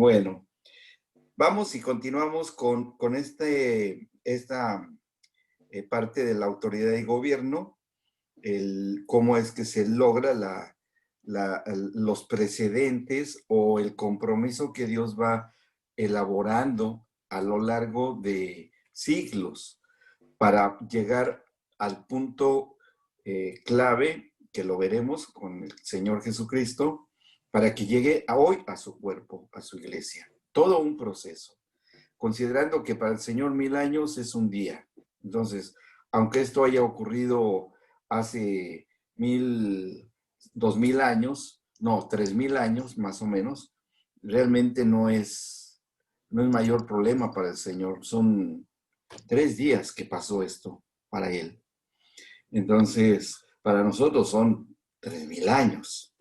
Bueno, vamos y continuamos con esta parte de la autoridad y gobierno, cómo es que se logra los precedentes o el compromiso que Dios va elaborando a lo largo de siglos para llegar al punto clave, que lo veremos con el Señor Jesucristo, para que llegue hoy a su cuerpo, a su iglesia. Todo un proceso, considerando que para el Señor 1000 años es un día. Entonces, aunque esto haya ocurrido hace 2000 años, no, 3000 años más o menos, realmente no es mayor problema para el Señor. Son 3 días que pasó esto para Él. Entonces, para nosotros son 3000 años.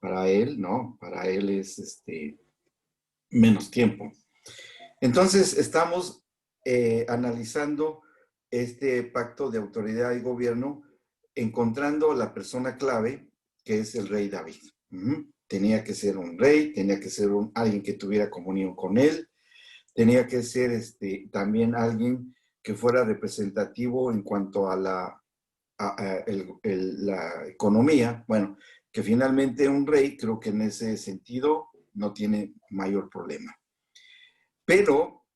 Para Él, no, para Él es menos tiempo. Entonces, estamos analizando este pacto de autoridad y gobierno, encontrando la persona clave, que es el rey David. Tenía que ser un rey, tenía que ser alguien que tuviera comunión con él, tenía que ser también alguien que fuera representativo en cuanto a la economía. Bueno, que finalmente un rey, creo que en ese sentido no tiene mayor problema. Pero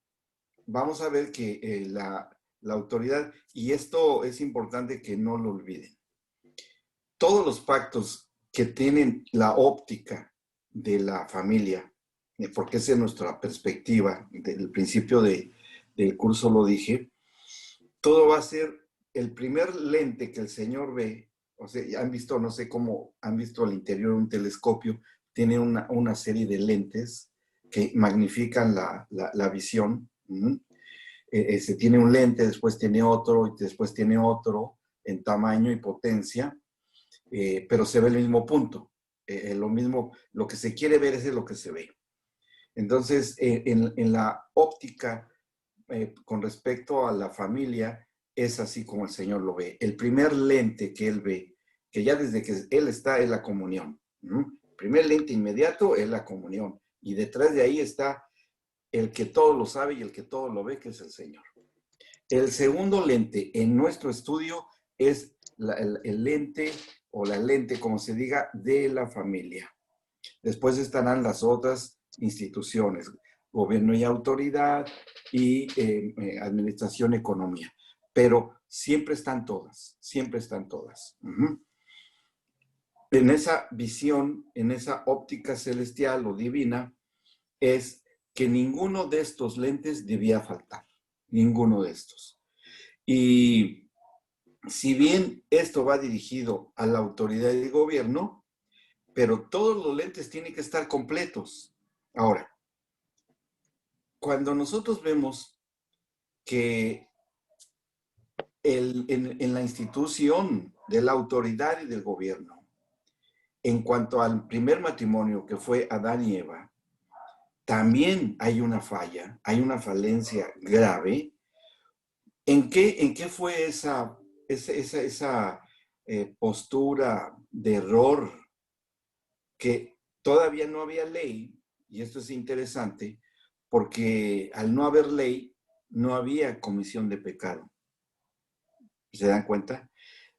vamos a ver que la autoridad, y esto es importante que no lo olviden, todos los pactos que tienen la óptica de la familia, porque esa es nuestra perspectiva, del principio del curso lo dije, todo va a ser el primer lente que el Señor ve. O sea, ya han visto, no sé cómo han visto al interior de un telescopio, tiene una serie de lentes que magnifican la visión. Se tiene un lente, después tiene otro, y después tiene otro en tamaño y potencia, pero se ve el mismo punto. Lo mismo, lo que se quiere ver es lo que se ve. Entonces, en la óptica con respecto a la familia, es así como el Señor lo ve. El primer lente que Él ve, que ya desde que Él está, es la comunión. El primer lente inmediato es la comunión. Y detrás de ahí está el que todo lo sabe y el que todo lo ve, que es el Señor. El segundo lente en nuestro estudio es el lente, o la lente, como se diga, de la familia. Después estarán las otras instituciones, gobierno y autoridad, y administración, economía. Pero siempre están todas, siempre están todas. En esa visión, en esa óptica celestial o divina, es que ninguno de estos lentes debía faltar, ninguno de estos. Y si bien esto va dirigido a la autoridad y gobierno, pero todos los lentes tienen que estar completos. Ahora, cuando nosotros vemos que en la institución de la autoridad y del gobierno, en cuanto al primer matrimonio que fue Adán y Eva, también hay una falla, hay una falencia grave. ¿En qué fue esa postura de error? Que todavía no había ley, y esto es interesante, porque al no haber ley, no había comisión de pecado. ¿Se dan cuenta?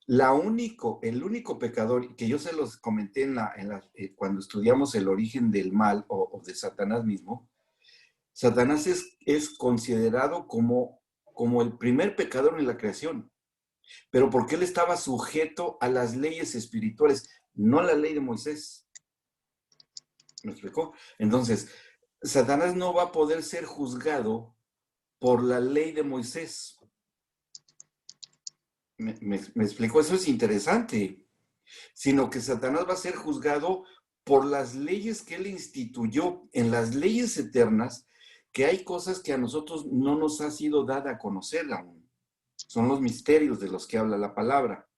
El único pecador, que yo se los comenté cuando estudiamos el origen del mal o de Satanás mismo, Satanás es considerado como el primer pecador en la creación, pero porque él estaba sujeto a las leyes espirituales, no la ley de Moisés. ¿Me explicó? Entonces, Satanás no va a poder ser juzgado por la ley de Moisés. ¿Me explicó? Eso es interesante. Sino que Satanás va a ser juzgado por las leyes que él instituyó, en las leyes eternas, que hay cosas que a nosotros no nos ha sido dada a conocer aún. Son los misterios de los que habla la palabra.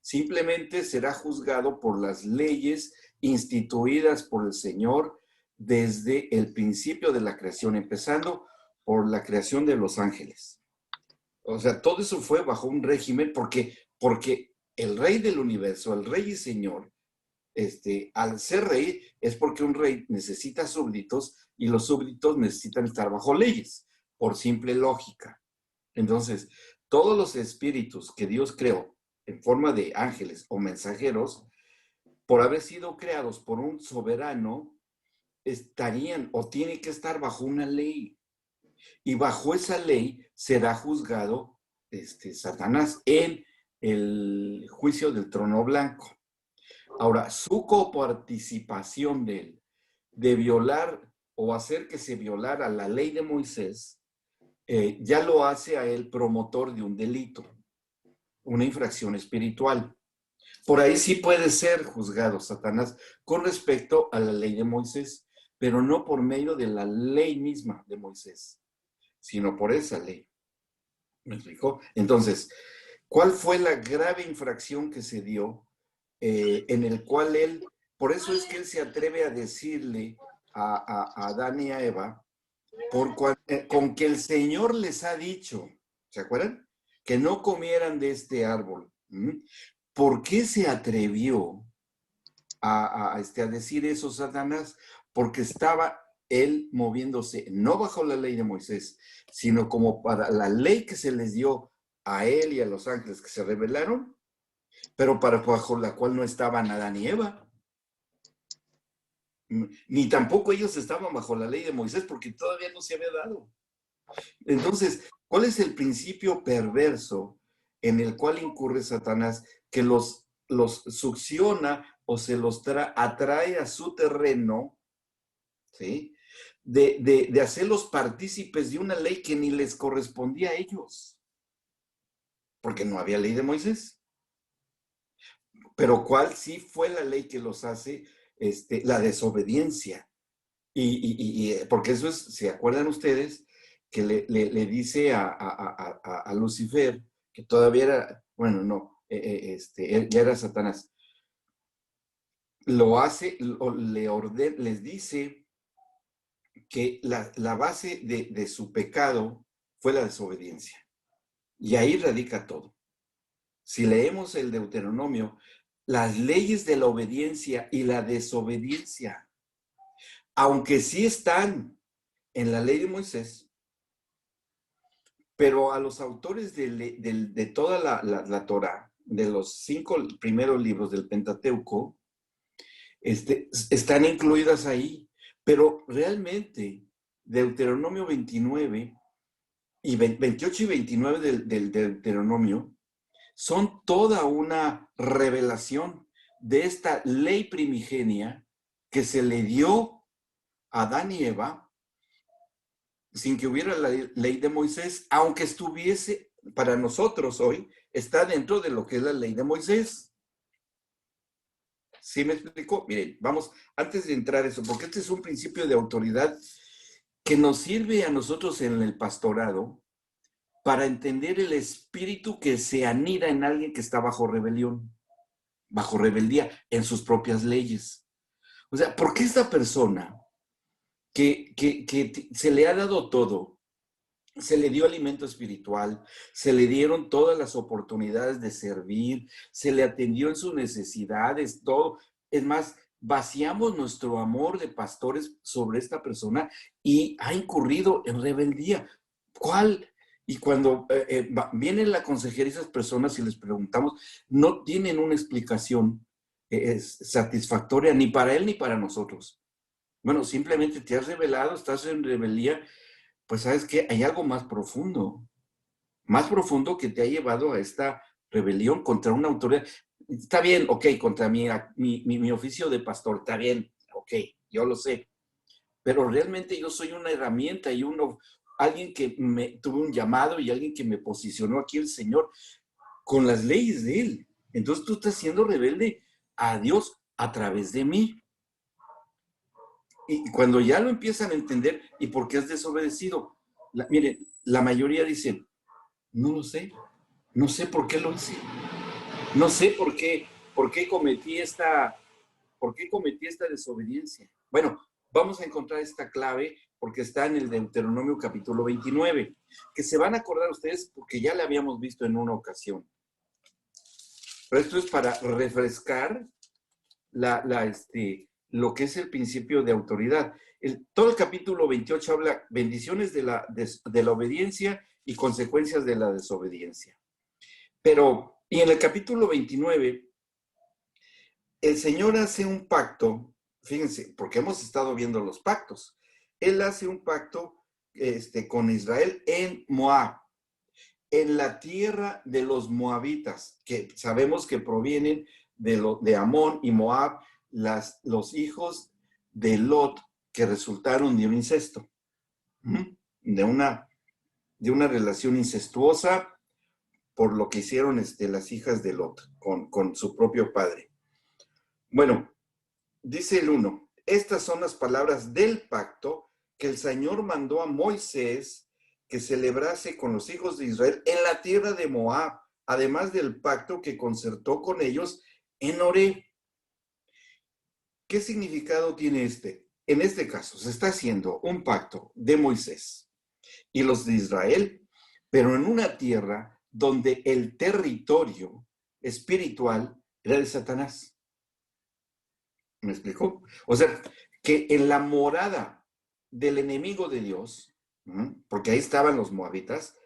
Simplemente será juzgado por las leyes instituidas por el Señor desde el principio de la creación, empezando por la creación de los ángeles. O sea, todo eso fue bajo un régimen porque el Rey del universo, el Rey y Señor, al ser rey es porque un rey necesita súbditos y los súbditos necesitan estar bajo leyes, por simple lógica. Entonces, todos los espíritus que Dios creó en forma de ángeles o mensajeros, por haber sido creados por un soberano, estarían o tienen que estar bajo una ley. Y bajo esa ley será juzgado Satanás en el juicio del trono blanco. Ahora, su coparticipación de él, de violar o hacer que se violara la ley de Moisés, ya lo hace a él promotor de un delito, una infracción espiritual. Por ahí sí puede ser juzgado Satanás con respecto a la ley de Moisés, pero no por medio de la ley misma de Moisés, sino por esa ley. ¿Me explicó? Entonces, ¿cuál fue la grave infracción que se dio en el cual él, por eso es que él se atreve a decirle a Adán y a Eva, con que el Señor les ha dicho, ¿se acuerdan? Que no comieran de este árbol. ¿Por qué se atrevió a decir eso Satanás? Porque estaba él moviéndose no bajo la ley de Moisés, sino como para la ley que se les dio a él y a los ángeles que se rebelaron, pero bajo la cual no estaban Adán y Eva. Ni tampoco ellos estaban bajo la ley de Moisés porque todavía no se había dado. Entonces, ¿cuál es el principio perverso en el cual incurre Satanás que los succiona o se los atrae a su terreno, ¿sí? De hacerlos partícipes de una ley que ni les correspondía a ellos, porque no había ley de Moisés. Pero ¿cuál sí fue la ley que los hace la desobediencia? Y porque eso es, ¿se acuerdan ustedes? Que le dice a Lucifer, que todavía era, bueno, no, ya era Satanás, lo hace, les dice que la base de su pecado fue la desobediencia. Y ahí radica todo. Si leemos el Deuteronomio, las leyes de la obediencia y la desobediencia, aunque sí están en la ley de Moisés, pero a los autores de toda la Torah, de los 5 primeros libros del Pentateuco, están incluidas ahí. Pero realmente, Deuteronomio 29 y 28 y 29 del Deuteronomio son toda una revelación de esta ley primigenia que se le dio a Adán y Eva sin que hubiera la ley de Moisés, aunque estuviese para nosotros hoy, está dentro de lo que es la ley de Moisés. ¿Sí me explico? Miren, vamos, antes de entrar eso, porque este es un principio de autoridad que nos sirve a nosotros en el pastorado para entender el espíritu que se anida en alguien que está bajo rebelión, bajo rebeldía, en sus propias leyes. O sea, ¿por qué esta persona que se le ha dado todo, se le dio alimento espiritual, se le dieron todas las oportunidades de servir, se le atendió en sus necesidades, todo? Es más, vaciamos nuestro amor de pastores sobre esta persona y ha incurrido en rebeldía. ¿Cuál? Y cuando vienen la consejería esas personas y les preguntamos, no tienen una explicación satisfactoria ni para él ni para nosotros. Bueno, simplemente te has rebelado, estás en rebeldía, pues sabes que hay algo más profundo que te ha llevado a esta rebelión contra una autoridad. Está bien, ok, contra mi oficio de pastor, está bien, ok, yo lo sé, pero realmente yo soy una herramienta y alguien que tuvo un llamado y alguien que me posicionó aquí el Señor con las leyes de Él. Entonces tú estás siendo rebelde a Dios a través de mí. Y cuando ya lo empiezan a entender, ¿y por qué has desobedecido? Miren, la mayoría dicen, no lo sé, no sé por qué lo hice, no sé por qué por qué cometí esta desobediencia. Bueno, vamos a encontrar esta clave porque está en el Deuteronomio capítulo 29, que se van a acordar ustedes porque ya la habíamos visto en una ocasión. Pero esto es para refrescar lo que es el principio de autoridad. Todo el capítulo 28 habla bendiciones de la obediencia y consecuencias de la desobediencia. Y en el capítulo 29, el Señor hace un pacto, fíjense, porque hemos estado viendo los pactos. Él hace un pacto con Israel en Moab, en la tierra de los moabitas, que sabemos que provienen de Amón y Moab, los hijos de Lot, que resultaron de un incesto, de una relación incestuosa por lo que hicieron las hijas de Lot con su propio padre. Bueno, dice el 1, estas son las palabras del pacto que el Señor mandó a Moisés que celebrase con los hijos de Israel en la tierra de Moab, además del pacto que concertó con ellos en Horeb. ¿Qué significado tiene En este caso, se está haciendo un pacto de Moisés y los de Israel, pero en una tierra donde el territorio espiritual era de Satanás. ¿Me explicó? O sea, que en la morada del enemigo de Dios, porque ahí estaban los moabitas,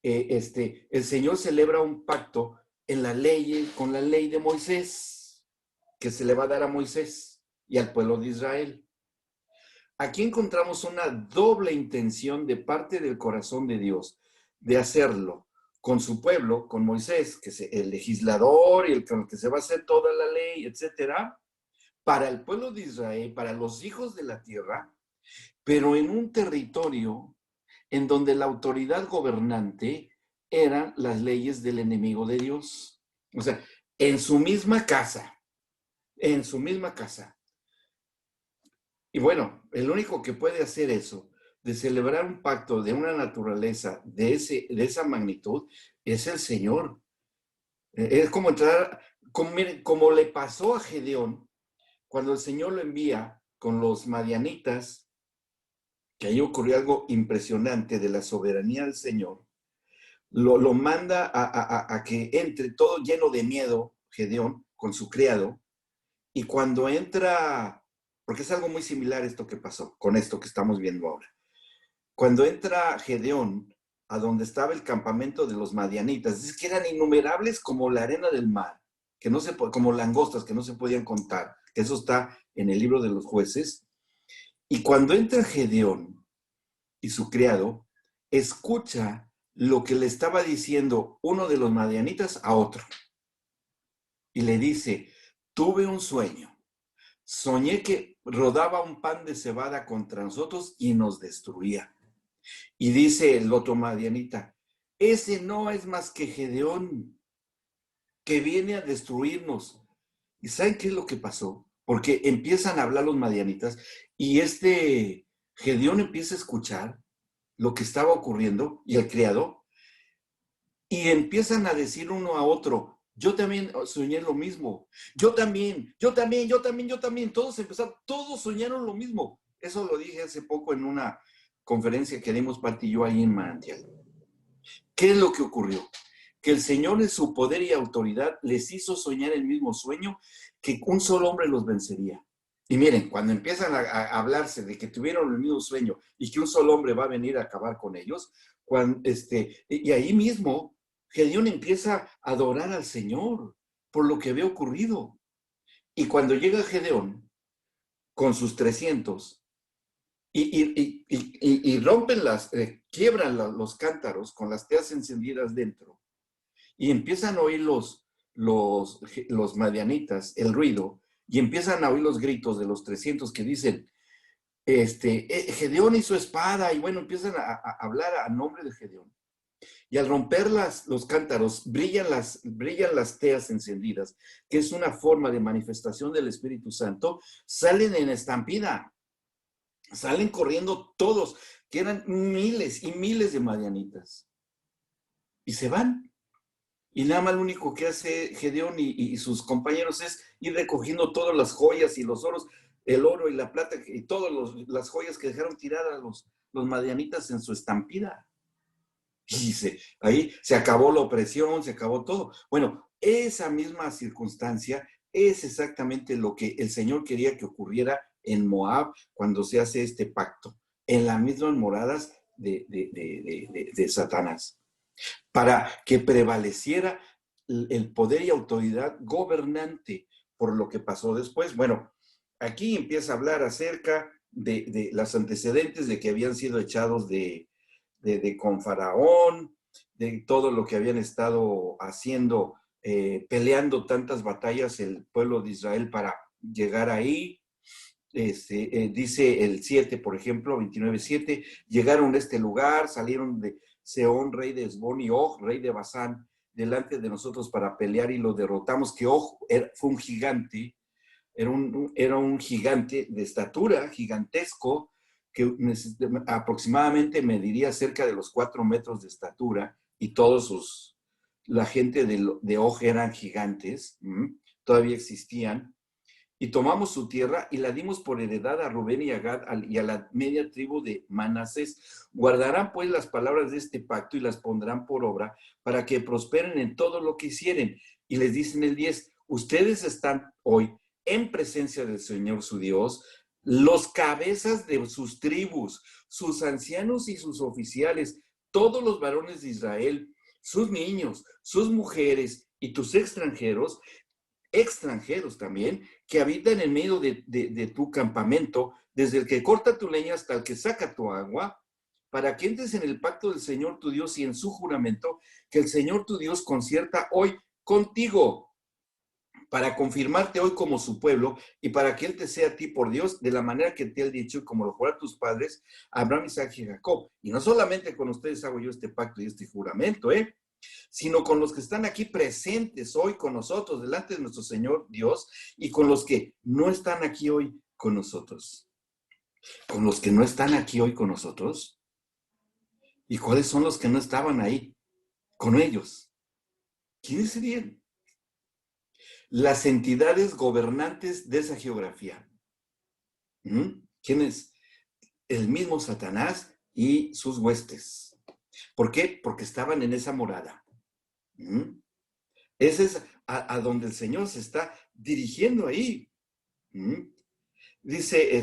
el Señor celebra un pacto en la ley, con la ley de Moisés, que se le va a dar a Moisés y al pueblo de Israel. Aquí encontramos una doble intención de parte del corazón de Dios de hacerlo con su pueblo, con Moisés, que es el legislador y el con el que se va a hacer toda la ley, etcétera, para el pueblo de Israel, para los hijos de la tierra, pero en un territorio en donde la autoridad gobernante eran las leyes del enemigo de Dios. O sea, en su misma casa. Y bueno, el único que puede hacer eso, de celebrar un pacto de una naturaleza de esa magnitud, es el Señor. Es como entrar, como le pasó a Gedeón, cuando el Señor lo envía con los madianitas, que ahí ocurrió algo impresionante de la soberanía del Señor, lo manda a que entre todo lleno de miedo, Gedeón, con su criado, y cuando entra, porque es algo muy similar esto que pasó con esto que estamos viendo ahora, cuando entra Gedeón a donde estaba el campamento de los madianitas, es que eran innumerables como la arena del mar, que no se, como langostas que no se podían contar, que eso está en el libro de los jueces, y cuando entra Gedeón y su criado, escucha lo que le estaba diciendo uno de los madianitas a otro. Y le dice, tuve un sueño. Soñé que rodaba un pan de cebada contra nosotros y nos destruía. Y dice el otro madianita, ese no es más que Gedeón, que viene a destruirnos. ¿Y saben qué es lo que pasó? Porque empiezan a hablar los madianitas y Gedeón empieza a escuchar lo que estaba ocurriendo y el criado, y empiezan a decir uno a otro, yo también soñé lo mismo, yo también, todos soñaron lo mismo. Eso lo dije hace poco en una conferencia que dimos Pati y yo ahí en Manantial. ¿Qué es lo que ocurrió? Que el Señor en su poder y autoridad les hizo soñar el mismo sueño, que un solo hombre los vencería. Y miren, cuando empiezan a hablarse de que tuvieron el mismo sueño y que un solo hombre va a venir a acabar con ellos, y ahí mismo Gedeón empieza a adorar al Señor por lo que había ocurrido. Y cuando llega Gedeón con sus 300 y rompen quiebran los cántaros con las teas encendidas dentro y empiezan a oír los madianitas, el ruido, y empiezan a oír los gritos de los 300 que dicen, Gedeón y su espada, y bueno, empiezan a hablar a nombre de Gedeón. Y al romper los cántaros, brillan las teas encendidas, que es una forma de manifestación del Espíritu Santo, salen en estampida, salen corriendo todos, que eran miles y miles de madianitas, y se van. Y nada más lo único que hace Gedeón y sus compañeros es ir recogiendo todas las joyas y los oros, el oro y la plata y todas las joyas que dejaron tiradas los madianitas en su estampida. Y ahí se acabó la opresión, se acabó todo. Bueno, esa misma circunstancia es exactamente lo que el Señor quería que ocurriera en Moab cuando se hace este pacto, en las mismas moradas de Satanás, para que prevaleciera el poder y autoridad gobernante por lo que pasó después. Bueno, aquí empieza a hablar acerca de los antecedentes de que habían sido echados con Faraón, de todo lo que habían estado haciendo, peleando tantas batallas el pueblo de Israel para llegar ahí. Dice el 7, por ejemplo, 29:7, llegaron a este lugar, salieron de Seón, rey de Esbón, y Og, rey de Basán, delante de nosotros para pelear y lo derrotamos, que Og fue un gigante, era un gigante de estatura, gigantesco, que aproximadamente mediría cerca de los 4 metros de estatura, y la gente de Og eran gigantes, todavía existían, y tomamos su tierra y la dimos por heredad a Rubén y a Gad y a la media tribu de Manasés. Guardarán pues las palabras de este pacto y las pondrán por obra para que prosperen en todo lo que hicieren. Y les dicen el 10, ustedes están hoy en presencia del Señor su Dios, los cabezas de sus tribus, sus ancianos y sus oficiales, todos los varones de Israel, sus niños, sus mujeres y tus extranjeros también, que habitan en medio de tu campamento, desde el que corta tu leña hasta el que saca tu agua, para que entres en el pacto del Señor tu Dios y en su juramento que el Señor tu Dios concierta hoy contigo, para confirmarte hoy como su pueblo y para que Él te sea a ti por Dios de la manera que te ha dicho, como lo juró a tus padres, Abraham, Isaac y Jacob. Y no solamente con ustedes hago yo este pacto y este juramento, sino con los que están aquí presentes hoy con nosotros, delante de nuestro Señor Dios, y con los que no están aquí hoy con nosotros. Con los que no están aquí hoy con nosotros. ¿Y cuáles son los que no estaban ahí con ellos? ¿Quiénes serían? Las entidades gobernantes de esa geografía. ¿Quiénes? El mismo Satanás y sus huestes. ¿Por qué? Porque estaban en esa morada. Ese es a donde el Señor se está dirigiendo ahí. Dice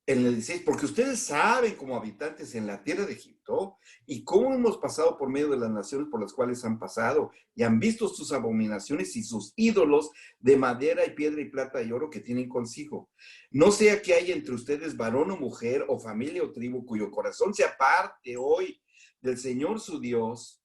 en el 16, porque ustedes saben como habitantes en la tierra de Egipto y cómo hemos pasado por medio de las naciones por las cuales han pasado y han visto sus abominaciones y sus ídolos de madera y piedra y plata y oro que tienen consigo. No sea que haya entre ustedes varón o mujer o familia o tribu cuyo corazón se aparte hoy del Señor su Dios,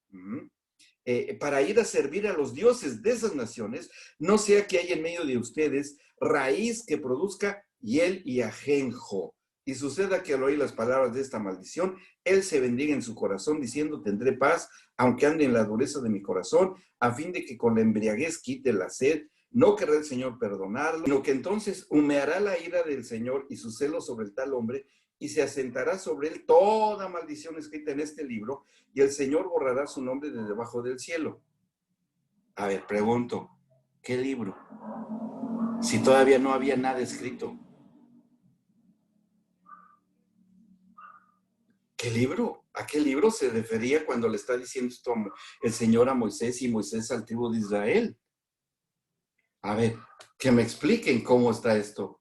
para ir a servir a los dioses de esas naciones, no sea que haya en medio de ustedes raíz que produzca hiel y ajenjo. Y suceda que al oír las palabras de esta maldición, él se bendiga en su corazón, diciendo, tendré paz, aunque ande en la dureza de mi corazón, a fin de que con la embriaguez quite la sed. No querrá el Señor perdonarlo, sino que entonces humeará la ira del Señor y su celo sobre el tal hombre, y se asentará sobre él toda maldición escrita en este libro, y el Señor borrará su nombre de debajo del cielo. A ver, pregunto, ¿qué libro? Si todavía no había nada escrito. ¿Qué libro? ¿A qué libro se refería cuando le está diciendo esto el Señor a Moisés y Moisés al tribu de Israel? A ver, que me expliquen cómo está esto.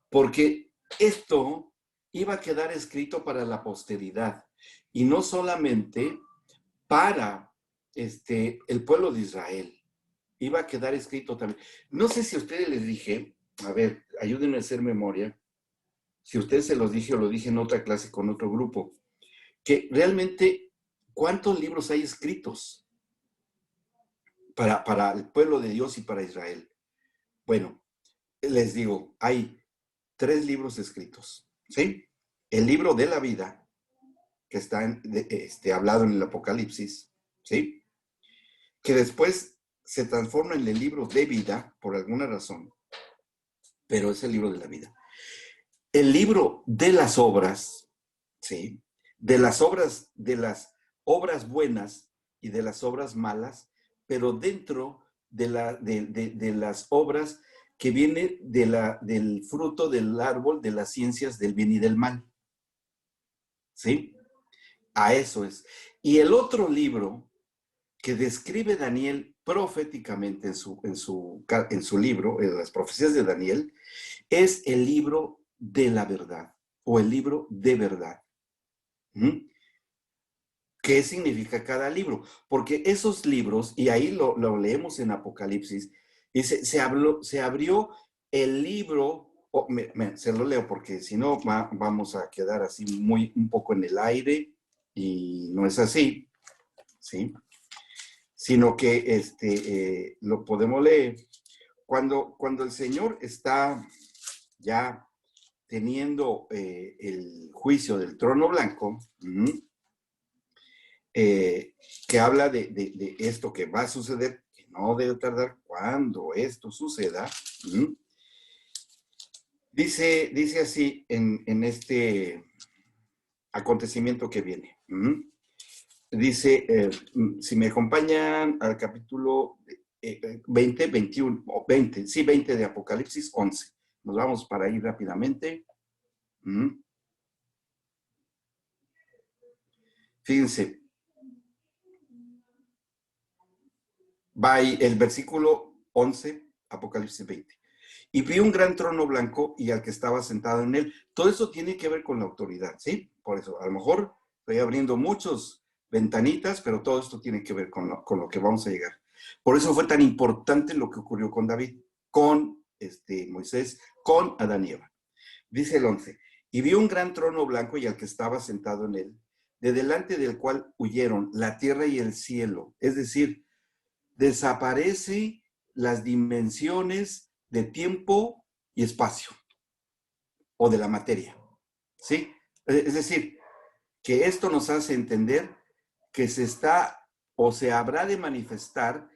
Porque esto iba a quedar escrito para la posteridad y no solamente para el pueblo de Israel. Iba a quedar escrito también. No sé si a ustedes les dije, a ver, ayúdenme a hacer memoria, si a ustedes se los dije o lo dije en otra clase con otro grupo, que realmente, ¿cuántos libros hay escritos para el pueblo de Dios y para Israel? Bueno, les digo, hay 3 libros escritos, ¿sí? El libro de la vida, que está hablado en el Apocalipsis, ¿sí? Que después se transforma en el libro de vida, por alguna razón, pero es el libro de la vida. El libro de las obras, ¿sí? De las obras buenas y de las obras malas, pero dentro de las obras que vienen del fruto del árbol de las ciencias del bien y del mal. ¿Sí? A eso es. Y el otro libro que describe Daniel proféticamente en su libro, en las profecías de Daniel, es el libro de la verdad o el libro de verdad. ¿Mm? ¿Qué significa cada libro? Porque esos libros, y ahí lo leemos en Apocalipsis, dice, se abrió el libro, se lo leo porque si no vamos a quedar así un poco en el aire, y no es así, ¿sí? Sino que lo podemos leer. Cuando el Señor está ya teniendo el juicio del trono blanco, que habla de esto que va a suceder, que no debe tardar cuando esto suceda, dice así en este acontecimiento que viene. Dice, si me acompañan al capítulo 20, 21, o 20, sí, 20 de Apocalipsis 11. Nos vamos para ahí rápidamente. Fíjense, va ahí el versículo 11, Apocalipsis 20. Y vi un gran trono blanco y al que estaba sentado en él. Todo eso tiene que ver con la autoridad, ¿sí? Por eso, a lo mejor estoy abriendo muchos ventanitas, pero todo esto tiene que ver con lo que vamos a llegar. Por eso fue tan importante lo que ocurrió con David, con Moisés, con Adán y Eva. Dice el 11, y vi un gran trono blanco y al que estaba sentado en él, de delante del cual huyeron la tierra y el cielo. Es decir, desaparece las dimensiones de tiempo y espacio o de la materia, ¿sí? Es decir, que esto nos hace entender que se está o se habrá de manifestar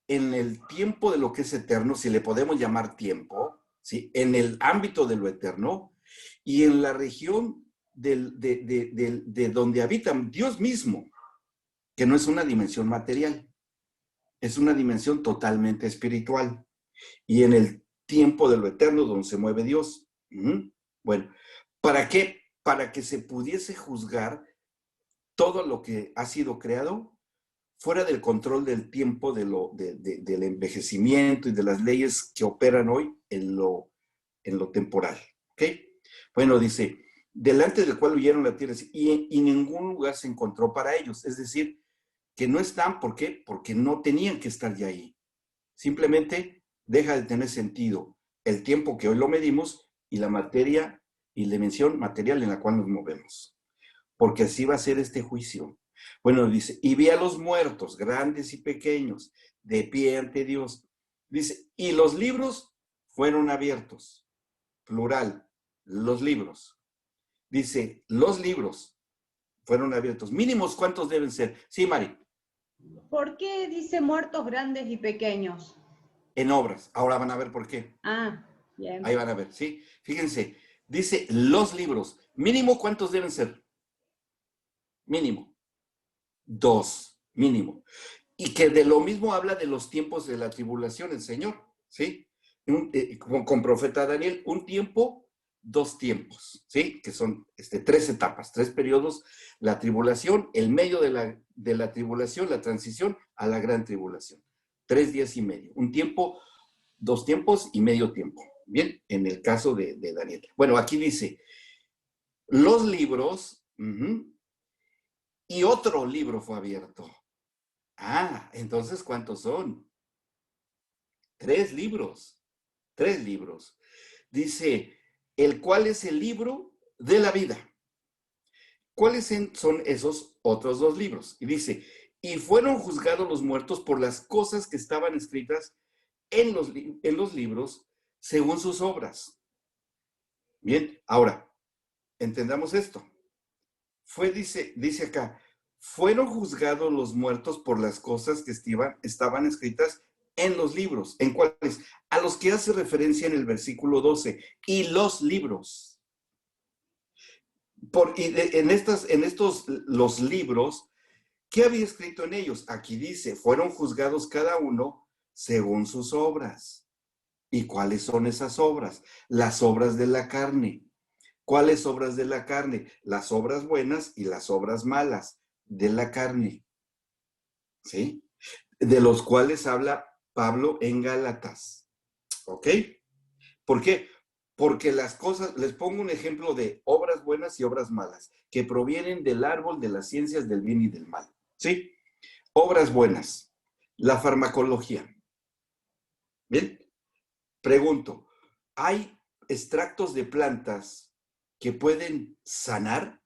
en el tiempo de lo que es eterno, si le podemos llamar tiempo, ¿sí? En el ámbito de lo eterno y en la región de donde habita Dios mismo, que no es una dimensión material, es una dimensión totalmente espiritual. Y en el tiempo de lo eterno donde se mueve Dios. Bueno, ¿para qué? Para que se pudiese juzgar todo lo que ha sido creado fuera del control del tiempo, del envejecimiento y de las leyes que operan hoy en lo temporal. ¿Ok? Bueno, dice, delante del cual huyeron la tierra y ningún lugar se encontró para ellos. Es decir, que no están, ¿por qué? Porque no tenían que estar ya ahí. Simplemente deja de tener sentido el tiempo que hoy lo medimos y la materia y la dimensión material en la cual nos movemos. Porque así va a ser este juicio. Bueno, dice, y vi a los muertos, grandes y pequeños, de pie ante Dios. Dice, y los libros fueron abiertos. Plural, los libros. Dice, los libros fueron abiertos. Mínimos, ¿cuántos deben ser? Sí, Mari. ¿Por qué dice muertos grandes y pequeños? En obras. Ahora van a ver por qué. Ah, bien. Ahí van a ver, ¿sí? Fíjense, dice los libros. Mínimo, ¿cuántos deben ser? Mínimo. 2, mínimo. Y que de lo mismo habla de los tiempos de la tribulación el Señor, ¿sí? Con profeta Daniel, un tiempo, 2 tiempos, ¿sí? Que son 3 etapas, 3 periodos, la tribulación, el medio de la tribulación, la transición a la gran tribulación. 3 días y medio. Un tiempo, 2 tiempos y medio tiempo. Bien, en el caso de Daniel. Bueno, aquí dice, los libros, y otro libro fue abierto. Ah, entonces, ¿cuántos son? 3 libros. 3 libros. Dice, el cual es el libro de la vida. ¿Cuáles son esos otros 2 libros? Y dice, y fueron juzgados los muertos por las cosas que estaban escritas en los libros según sus obras. Bien, ahora, entendamos esto. Dice acá, fueron juzgados los muertos por las cosas que estaban escritas en los libros. ¿En cuáles? A los que hace referencia en el versículo 12. Y los libros. Los libros, ¿qué había escrito en ellos? Aquí dice, fueron juzgados cada uno según sus obras. ¿Y cuáles son esas obras? Las obras de la carne. ¿Cuáles obras de la carne? Las obras buenas y las obras malas de la carne. ¿Sí? de los cuales habla Pablo en Gálatas. ¿Ok? ¿Por qué? Porque las cosas, les pongo un ejemplo de obras buenas y obras malas, que provienen del árbol de las ciencias del bien y del mal. ¿Sí? Obras buenas. La farmacología. Bien, pregunto, ¿hay extractos de plantas que pueden sanar?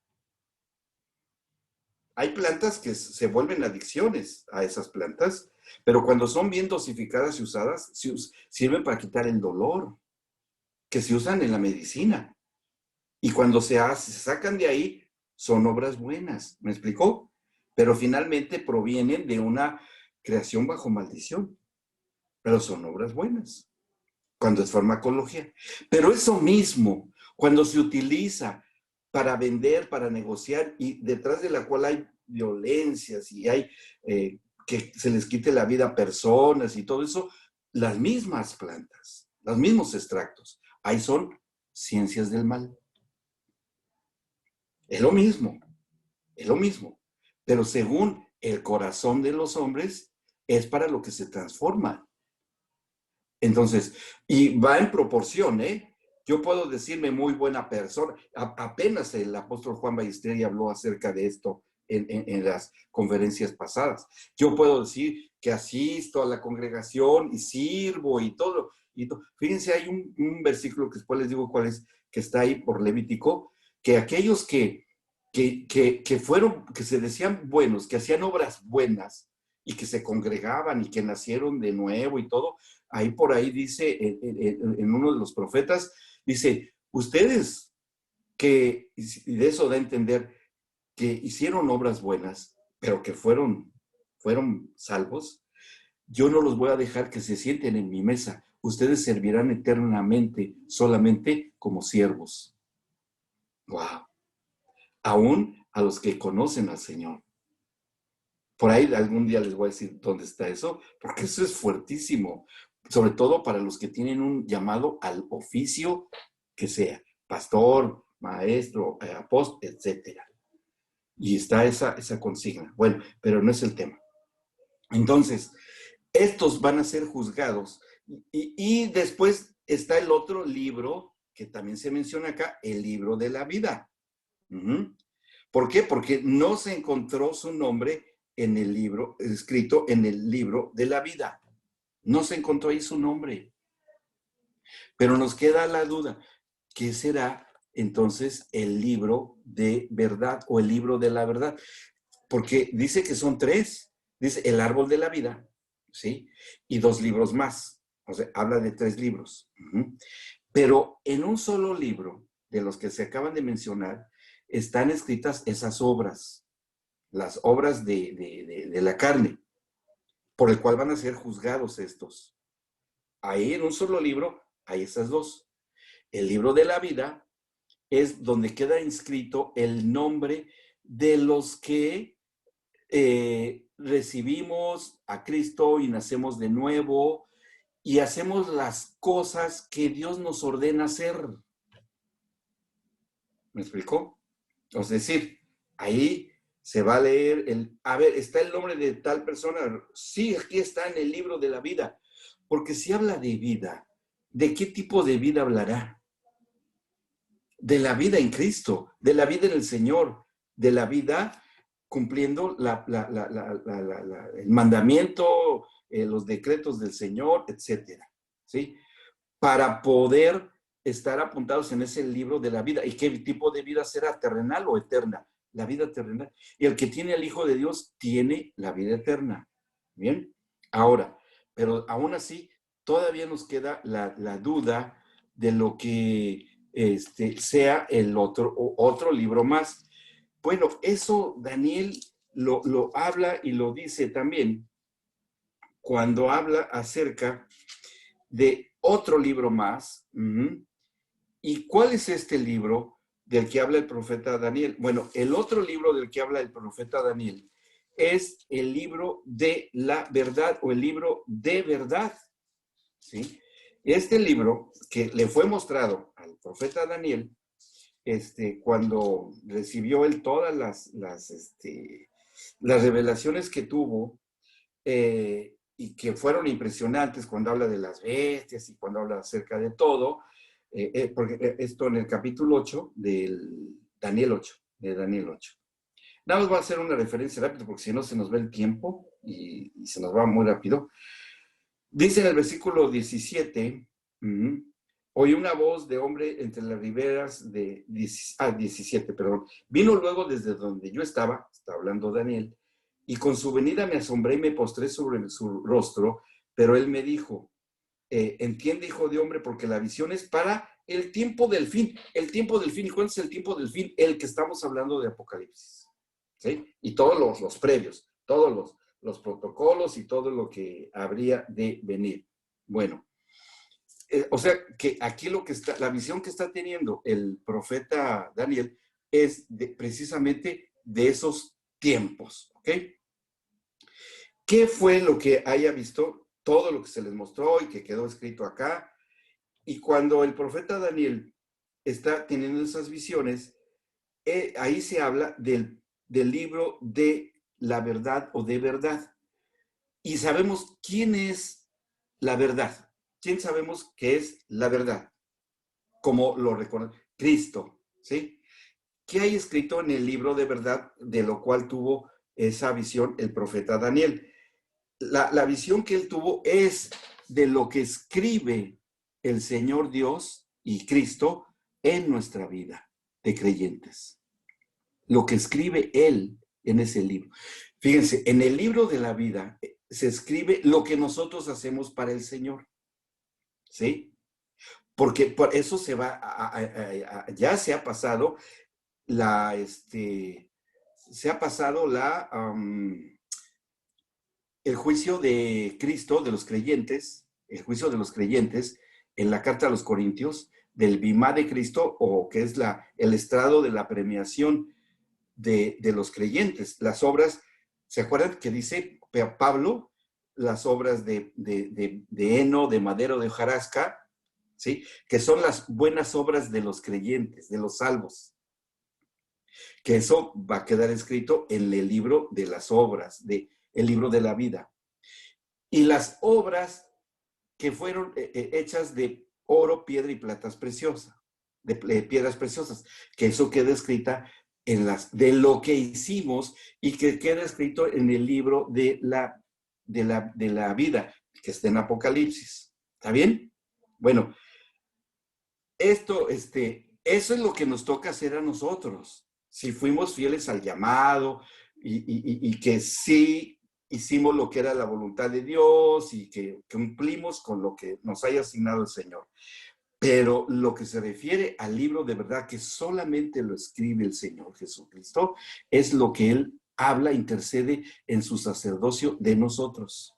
Hay plantas que se vuelven adicciones a esas plantas, pero cuando son bien dosificadas y usadas, sirven para quitar el dolor, que se usan en la medicina. Y cuando se sacan de ahí, son obras buenas. ¿Me explicó? Pero finalmente provienen de una creación bajo maldición. Pero son obras buenas, cuando es farmacología. Pero eso mismo, cuando se utiliza para vender, para negociar, y detrás de la cual hay violencias y hay que se les quite la vida a personas y todo eso, las mismas plantas, los mismos extractos, ahí son ciencias del mal. Es lo mismo, es lo mismo. Pero según el corazón de los hombres, es para lo que se transforma. Entonces, y va en proporción, ¿eh? Yo puedo decirme muy buena persona. Apenas el apóstol Juan Ballesteri habló acerca de esto en las conferencias pasadas. Yo puedo decir que asisto a la congregación y sirvo y todo. Fíjense, hay un versículo que después les digo cuál es, que está ahí por Levítico, que aquellos que fueron, que se decían buenos, que hacían obras buenas y que se congregaban y que nacieron de nuevo y todo, ahí por ahí dice, en uno de los profetas, dice, ustedes que, y de eso da a entender, que hicieron obras buenas, pero que fueron salvos, yo no los voy a dejar que se sienten en mi mesa. Ustedes servirán eternamente solamente como siervos. ¡Wow! Aún a los que conocen al Señor. Por ahí algún día les voy a decir dónde está eso, porque eso es fuertísimo, sobre todo para los que tienen un llamado al oficio que sea, pastor, maestro, apóstol, etcétera. Y está esa consigna. Bueno, pero no es el tema. Entonces, estos van a ser juzgados. Y después está el otro libro que también se menciona acá, el libro de la vida. ¿Por qué? Porque no se encontró su nombre en el libro, escrito en el libro de la vida. No se encontró ahí su nombre. Pero nos queda la duda, ¿qué será entonces el libro de verdad o el libro de la verdad? Porque dice que son tres. Dice el árbol de la vida, ¿sí? Y dos libros más. O sea, habla de tres libros. Pero en un solo libro, de los que se acaban de mencionar, están escritas esas obras, las obras de la carne, por el cual van a ser juzgados estos. Ahí en un solo libro hay esas dos. El libro de la vida es donde queda inscrito el nombre de los que recibimos a Cristo y nacemos de nuevo y hacemos las cosas que Dios nos ordena hacer. ¿Me explicó? Es decir, ahí se va a leer a ver, ¿está el nombre de tal persona? Sí, aquí está en el libro de la vida. Porque si habla de vida, ¿de qué tipo de vida hablará? De la vida en Cristo, de la vida en el Señor, de la vida cumpliendo el mandamiento, los decretos del Señor, etcétera, ¿sí? Para poder estar apuntados en ese libro de la vida. ¿Y qué tipo de vida será? ¿Terrenal o eterna? La vida terrenal. Y el que tiene al Hijo de Dios tiene la vida eterna. ¿Bien? Ahora, pero aún así, todavía nos queda la duda de lo que sea el otro libro más. Bueno, eso Daniel lo habla y lo dice también cuando habla acerca de otro libro más. ¿Y cuál es este libro del que habla el profeta Daniel? Bueno, el otro libro del que habla el profeta Daniel es el libro de la verdad o el libro de verdad. ¿Sí? Este libro que le fue mostrado al profeta Daniel, cuando recibió él todas las revelaciones que tuvo, y que fueron impresionantes cuando habla de las bestias y cuando habla acerca de todo, porque esto en el capítulo 8 del Daniel 8, de Daniel 8. Nada más voy a hacer una referencia rápida porque si no se nos va el tiempo y se nos va muy rápido. Dice en el versículo 17, oí una voz de hombre entre las riberas de 17, perdón. Vino luego desde donde yo estaba, está hablando Daniel, y con su venida me asombré y me postré sobre su rostro, pero él me dijo, entiende, hijo de hombre, porque la visión es para el tiempo del fin. El tiempo del fin. ¿Y cuál es el tiempo del fin? El que estamos hablando de Apocalipsis. ¿Sí? Y todos los previos, todos los protocolos y todo lo que habría de venir. Bueno, o sea que aquí lo que está, la visión que está teniendo el profeta Daniel es precisamente de esos tiempos, ¿ok? ¿Qué fue lo que haya visto? Todo lo que se les mostró y que quedó escrito acá. Y cuando el profeta Daniel está teniendo esas visiones, ahí se habla del libro de la verdad o de verdad. Y sabemos quién es la verdad. ¿Quién sabemos que es la verdad? Como lo reconoce Cristo, ¿sí? ¿Qué hay escrito en el libro de verdad de lo cual tuvo esa visión el profeta Daniel? La visión que él tuvo es de lo que escribe el Señor Dios y Cristo en nuestra vida de creyentes. Lo que escribe él en ese libro. Fíjense, en el libro de la vida se escribe lo que nosotros hacemos para el Señor. ¿Sí? Porque por eso se va, ya se ha pasado el juicio de Cristo, de los creyentes, el juicio de los creyentes en la carta a los Corintios, del bimá de Cristo, o que es el estrado de la premiación de los creyentes. Las obras, ¿se acuerdan que dice Pablo? Las obras de heno, de madero, de hojarasca, ¿sí? Que son las buenas obras de los creyentes, de los salvos. Que eso va a quedar escrito en el libro de las obras, el libro de la vida. Y las obras que fueron hechas de oro, piedra y platas preciosas, de piedras preciosas, que eso queda escrita de lo que hicimos y que queda escrito en el libro de la vida, que está en Apocalipsis. ¿Está bien? Bueno, eso es lo que nos toca hacer a nosotros. Si fuimos fieles al llamado y que sí hicimos lo que era la voluntad de Dios y que cumplimos con lo que nos haya asignado el Señor. Pero lo que se refiere al libro de verdad que solamente lo escribe el Señor Jesucristo, es lo que Él habla, intercede en su sacerdocio de nosotros.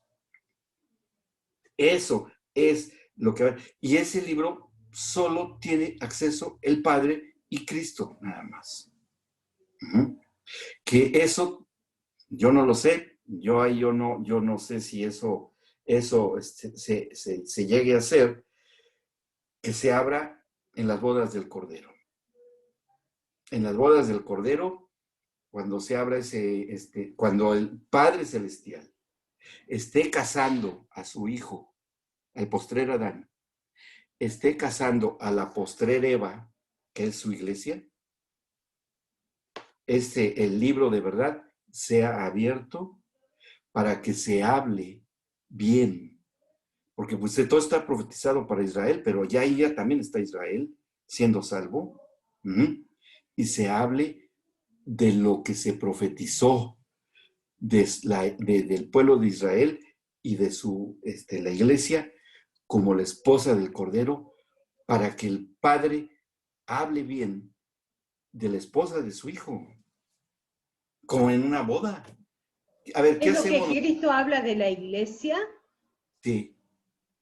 Eso es lo que... Y ese libro solo tiene acceso el Padre y Cristo, nada más. Que eso, yo no lo sé, yo no sé si eso se llegue a hacer, que se abra en las bodas del Cordero. En las bodas del Cordero, cuando se abra cuando el Padre Celestial esté casando a su Hijo, al postrer Adán, esté casando a la postrer Eva, que es su iglesia, el libro de verdad sea abierto para que se hable bien. Porque pues todo está profetizado para Israel, pero ya ahí ya también está Israel siendo salvo. Y se hable de lo que se profetizó del pueblo de Israel y de la iglesia como la esposa del Cordero, para que el Padre hable bien de la esposa de su Hijo, como en una boda. A ver, ¿qué ¿Es lo hacemos? que Cristo habla de la iglesia? Sí.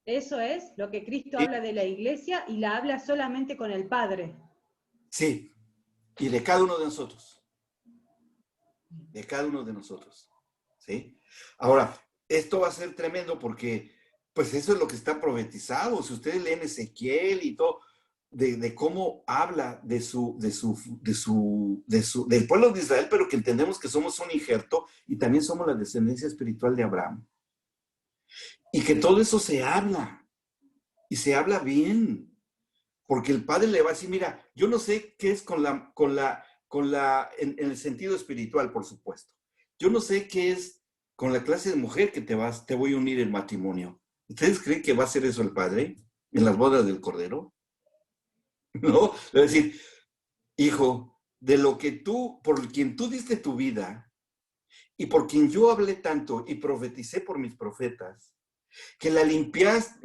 Eso es lo que Cristo Sí. habla de la iglesia y la habla solamente con el Padre. Sí, y de cada uno de nosotros. De cada uno de nosotros. ¿Sí? Ahora, esto va a ser tremendo porque, pues eso es lo que está profetizado. Si ustedes leen Ezequiel y todo, de cómo habla del pueblo de Israel, pero que entendemos que somos un injerto y también somos la descendencia espiritual de Abraham. Y que todo eso se habla, y se habla bien. Porque el padre le va a decir, mira, yo no sé qué es en el sentido espiritual, por supuesto. Yo no sé qué es con la clase de mujer que te voy a unir en matrimonio. ¿Ustedes creen que va a hacer eso el padre en las bodas del Cordero? ¿No? Le va a decir, hijo, de lo que por quien tú diste tu vida y por quien yo hablé tanto y profeticé por mis profetas, que la limpiamos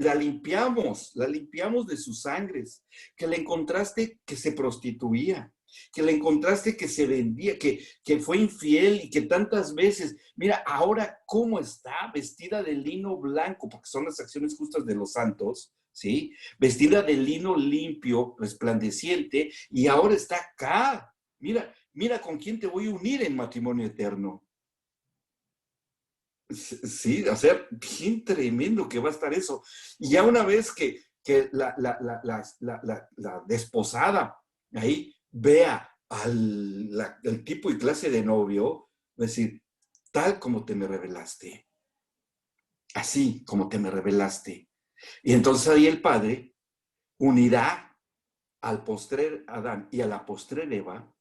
de sus sangres, que le encontraste que se prostituía, que le encontraste que se vendía, que fue infiel y que tantas veces, mira, ahora cómo está vestida de lino blanco, porque son las acciones justas de los santos, ¿sí? Vestida de lino limpio, resplandeciente, y ahora está acá. Mira con quién te voy a unir en matrimonio eterno. Sí, o sea, bien tremendo que va a estar eso. Y ya una vez que la desposada ahí vea al tipo y clase de novio, va a decir, tal como te me revelaste, así como te me revelaste. Y entonces ahí el Padre unirá al postrer Adán y a la postrer Eva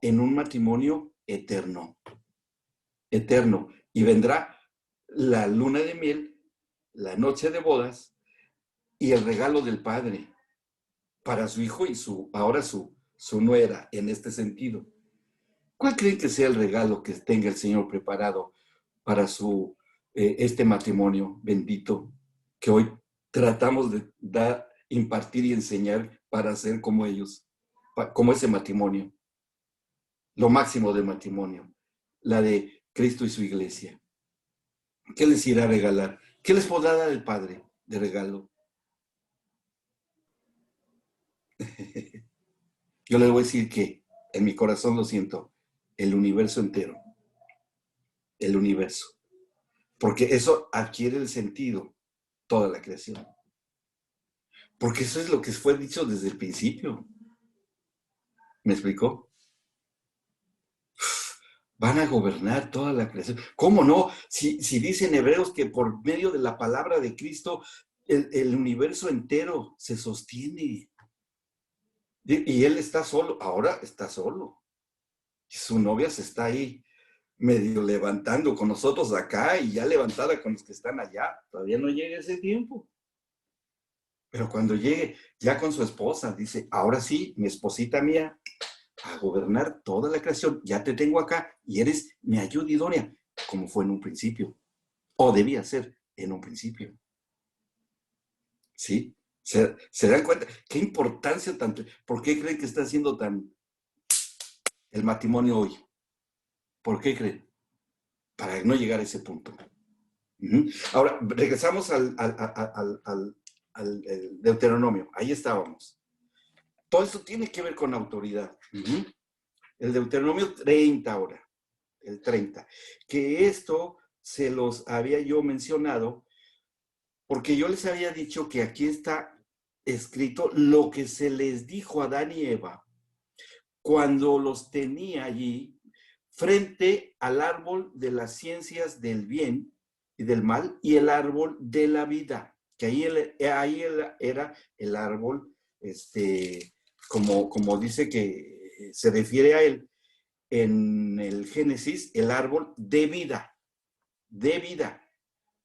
en un matrimonio eterno, eterno. Y vendrá la luna de miel, la noche de bodas y el regalo del padre para su hijo y ahora su nuera en este sentido. ¿Cuál creen que sea el regalo que tenga el Señor preparado para este matrimonio bendito que hoy tratamos de impartir y enseñar para ser como ellos, como ese matrimonio, lo máximo del matrimonio, la de Cristo y su iglesia? ¿Qué les irá a regalar? ¿Qué les podrá dar el Padre de regalo? Yo les voy a decir que en mi corazón lo siento, el universo entero, el universo, porque eso adquiere el sentido, toda la creación, porque eso es lo que fue dicho desde el principio. ¿Me explicó? Van a gobernar toda la creación. ¿Cómo no? Si dicen Hebreos que por medio de la palabra de Cristo el universo entero se sostiene. Y él está solo, ahora está solo. Y su novia se está ahí medio levantando con nosotros acá y ya levantada con los que están allá. Todavía no llega ese tiempo. Pero cuando llegue ya con su esposa, dice, ahora sí, mi esposita mía, a gobernar toda la creación, ya te tengo acá y eres mi ayuda idónea, como fue en un principio, o debía ser en un principio. ¿Sí? ¿Se dan cuenta? ¿Qué importancia tanto? ¿Por qué creen que está haciendo tan el matrimonio hoy? ¿Por qué creen? Para no llegar a ese punto. Ahora, regresamos al Deuteronomio. Ahí estábamos. Todo esto tiene que ver con autoridad. El Deuteronomio 30 ahora. El 30. Que esto se los había yo mencionado porque yo les había dicho que aquí está escrito lo que se les dijo a Adán y Eva cuando los tenía allí frente al árbol de las ciencias del bien y del mal y el árbol de la vida, que ahí era el árbol, como dice que se refiere a él en el Génesis, el árbol de vida,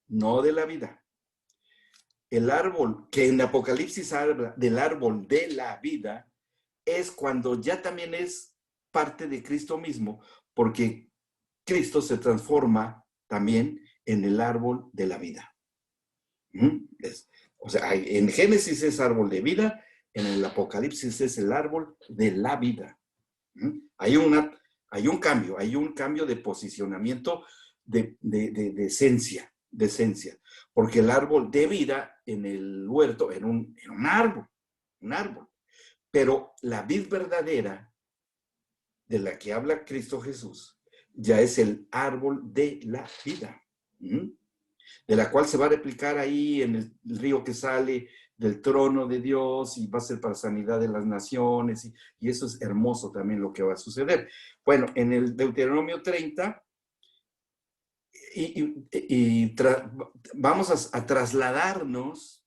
no de la vida. El árbol que en Apocalipsis habla del árbol de la vida es cuando ya también es parte de Cristo mismo, porque Cristo se transforma también en el árbol de la vida. O sea, en Génesis es árbol de vida, en el Apocalipsis es el árbol de la vida. Hay un cambio de posicionamiento de esencia, porque el árbol de vida en el huerto era un árbol, pero la vid verdadera de la que habla Cristo Jesús ya es el árbol de la vida, de la cual se va a replicar ahí en el río que sale del trono de Dios y va a ser para sanidad de las naciones y eso es hermoso también lo que va a suceder. Bueno, en el Deuteronomio 30 vamos a trasladarnos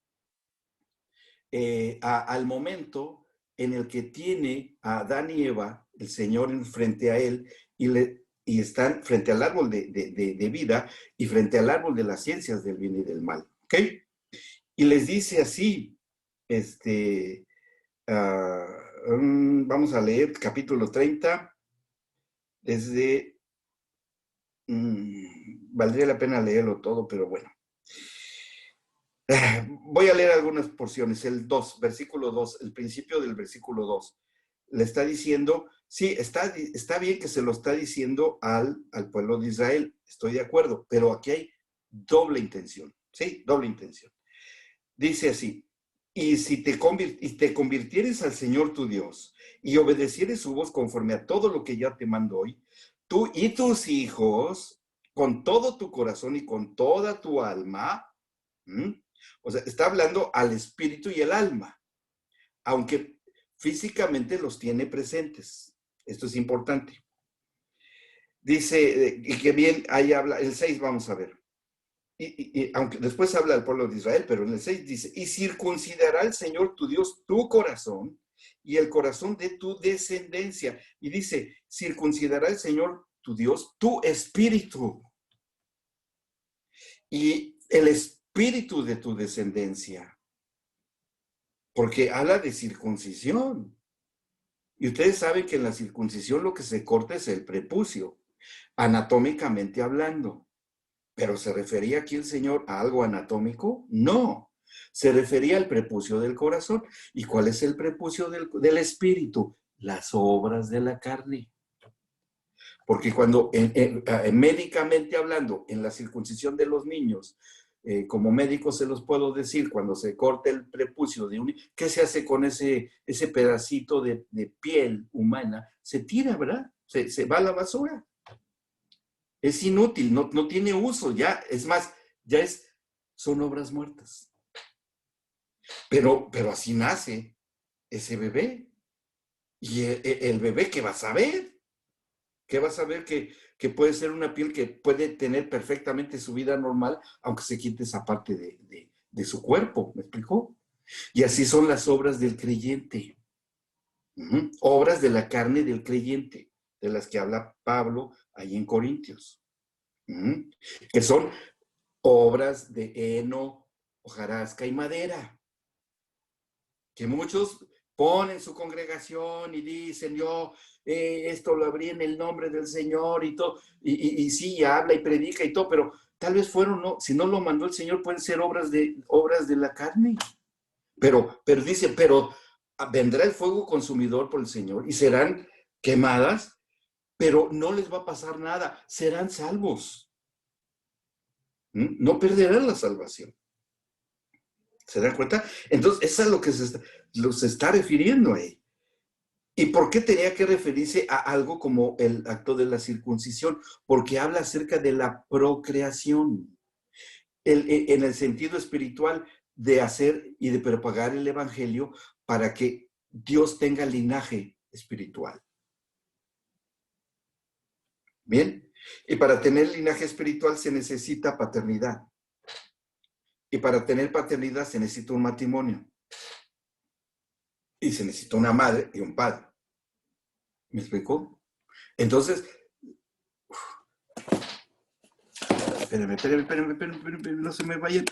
al momento en el que tiene a Adán y Eva, el Señor frente a él, y están frente al árbol de vida y frente al árbol de las ciencias del bien y del mal. ¿Ok? Y les dice así, vamos a leer capítulo 30, desde, valdría la pena leerlo todo, pero bueno. Voy a leer algunas porciones. El 2, versículo 2, el principio del versículo 2. Le está diciendo, sí, está bien que se lo está diciendo al pueblo de Israel, estoy de acuerdo, pero aquí hay doble intención, ¿sí? Doble intención. Dice así, y si te convirtieres al Señor tu Dios y obedecieres su voz conforme a todo lo que ya te mando hoy, tú y tus hijos, con todo tu corazón y con toda tu alma, o sea, está hablando al espíritu y el alma, aunque físicamente los tiene presentes. Esto es importante. Dice, y que bien, ahí habla, el 6 vamos a ver. Y aunque después habla del pueblo de Israel, pero en el 6 dice, y circuncidará el Señor tu Dios tu corazón y el corazón de tu descendencia. Y dice, circuncidará el Señor tu Dios tu espíritu y el espíritu de tu descendencia. Porque habla de circuncisión. Y ustedes saben que en la circuncisión lo que se corta es el prepucio, anatómicamente hablando. ¿Pero se refería aquí el Señor a algo anatómico? No. Se refería al prepucio del corazón. ¿Y cuál es el prepucio del espíritu? Las obras de la carne. Porque cuando médicamente hablando, en la circuncisión de los niños, como médico se los puedo decir, cuando se corta el prepucio de un niño, ¿qué se hace con ese pedacito de piel humana? Se tira, ¿verdad? Se va a la basura. Es inútil, no tiene uso, ya, es más, son obras muertas. Pero así nace ese bebé. Y el bebé, ¿qué va a saber? ¿Qué va a saber que puede ser una piel que puede tener perfectamente su vida normal, aunque se quite esa parte de su cuerpo? ¿Me explicó? Y así son las obras del creyente. Obras de la carne del creyente, de las que habla Pablo ahí en Corintios. Que son obras de heno, hojarasca y madera. Que muchos ponen su congregación y dicen, yo esto lo abrí en el nombre del Señor y todo, y sí, habla y predica y todo, pero tal vez fueron, no, si no lo mandó el Señor, pueden ser obras de la carne. Pero dice, pero vendrá el fuego consumidor por el Señor y serán quemadas, pero no les va a pasar nada, serán salvos. No perderán la salvación. ¿Se dan cuenta? Entonces, eso es lo que se está refiriendo ahí. ¿Y por qué tenía que referirse a algo como el acto de la circuncisión? Porque habla acerca de la procreación, en el sentido espiritual de hacer y de propagar el evangelio para que Dios tenga linaje espiritual. ¿Bien? Y para tener linaje espiritual se necesita paternidad. Y para tener paternidad se necesita un matrimonio. Y se necesita una madre y un padre. ¿Me explicó? Entonces, espérenme, no se me vayan.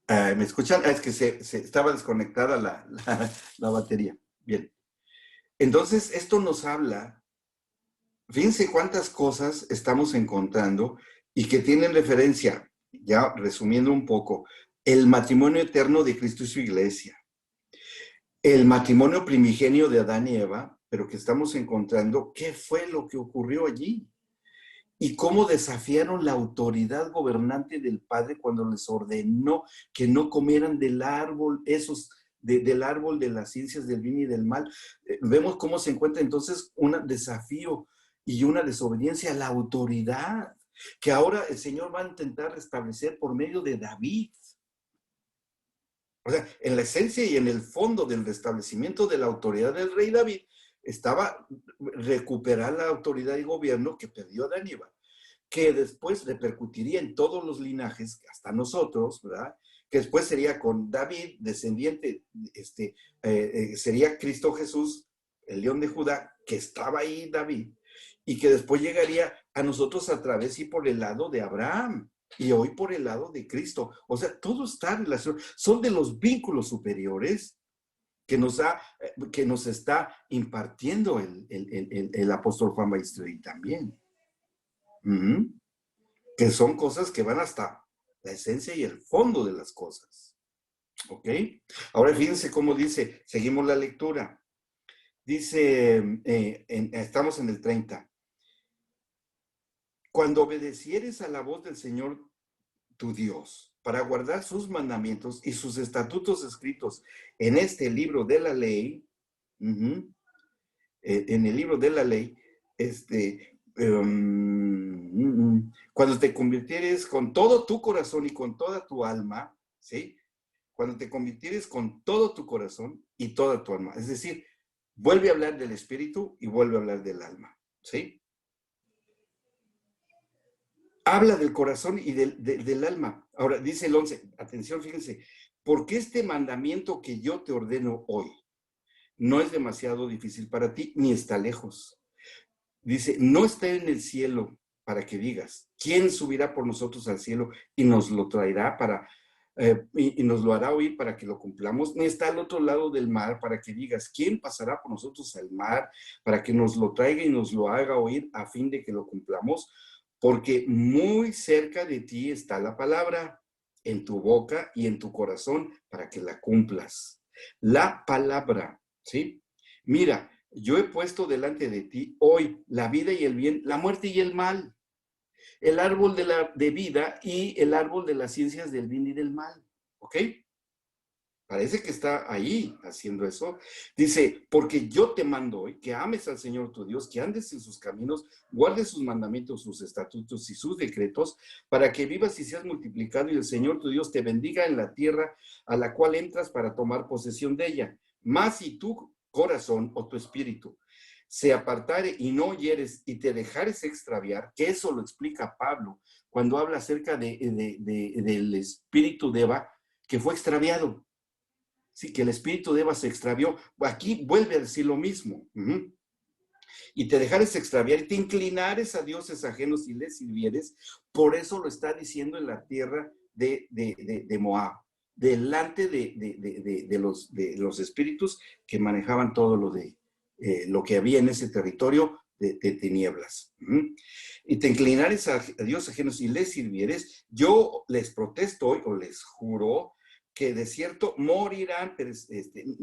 ¿Me escuchan? Es que se estaba desconectada la batería. Bien. Entonces, esto nos habla, fíjense cuántas cosas estamos encontrando y que tienen referencia, ya resumiendo un poco, el matrimonio eterno de Cristo y su iglesia, el matrimonio primigenio de Adán y Eva, pero que estamos encontrando qué fue lo que ocurrió allí y cómo desafiaron la autoridad gobernante del Padre cuando les ordenó que no comieran del árbol, del árbol de las ciencias del bien y del mal. Vemos cómo se encuentra entonces un desafío y una desobediencia a la autoridad que ahora el Señor va a intentar restablecer por medio de David. O sea, en la esencia y en el fondo del restablecimiento de la autoridad del rey David, estaba recuperar la autoridad y gobierno que perdió Adán y Eva, que después repercutiría en todos los linajes, hasta nosotros, ¿verdad? Que después sería con David, descendiente, sería Cristo Jesús, el león de Judá, que estaba ahí David, y que después llegaría a nosotros a través y por el lado de Abraham, y hoy por el lado de Cristo. O sea, todo está relacionado, son de los vínculos superiores que nos está impartiendo el apóstol Juan Bautista también. Que son cosas que van hasta la esencia y el fondo de las cosas. ¿Ok? Ahora fíjense cómo dice, seguimos la lectura. Dice, estamos en el 30. Cuando obedecieres a la voz del Señor tu Dios, para guardar sus mandamientos y sus estatutos escritos en este libro de la ley, en el libro de la ley, cuando te convirtieres con todo tu corazón y con toda tu alma, ¿sí? Cuando te convirtieres con todo tu corazón y toda tu alma, es decir, vuelve a hablar del espíritu y vuelve a hablar del alma, ¿sí? Habla del corazón y del alma. Ahora, dice el 11, atención, fíjense, porque este mandamiento que yo te ordeno hoy no es demasiado difícil para ti, ni está lejos. Dice, no está en el cielo para que digas, ¿quién subirá por nosotros al cielo y nos lo traerá y nos lo hará oír para que lo cumplamos? Ni está al otro lado del mar para que digas, ¿quién pasará por nosotros al mar para que nos lo traiga y nos lo haga oír a fin de que lo cumplamos? Porque muy cerca de ti está la palabra, en tu boca y en tu corazón, para que la cumplas. La palabra, ¿sí? Mira, yo he puesto delante de ti hoy la vida y el bien, la muerte y el mal, el árbol de vida y el árbol de las ciencias del bien y del mal, ¿ok? Parece que está ahí haciendo eso. Dice, porque yo te mando hoy que ames al Señor tu Dios, que andes en sus caminos, guardes sus mandamientos, sus estatutos y sus decretos, para que vivas y seas multiplicado y el Señor tu Dios te bendiga en la tierra a la cual entras para tomar posesión de ella. Mas si tu corazón o tu espíritu se apartare y no oyeres y te dejares extraviar, que eso lo explica Pablo cuando habla acerca del espíritu de Eva, que fue extraviado. Sí, que el espíritu de Eva se extravió. Aquí vuelve a decir lo mismo. Y te dejares extraviar y te inclinares a dioses ajenos y les sirvieres. Por eso lo está diciendo en la tierra de Moab, delante de los espíritus que manejaban todo lo que había en ese territorio de tinieblas. Y te inclinares a dioses ajenos y les sirvieres. Yo les protesto hoy, o les juro, que de cierto morirán,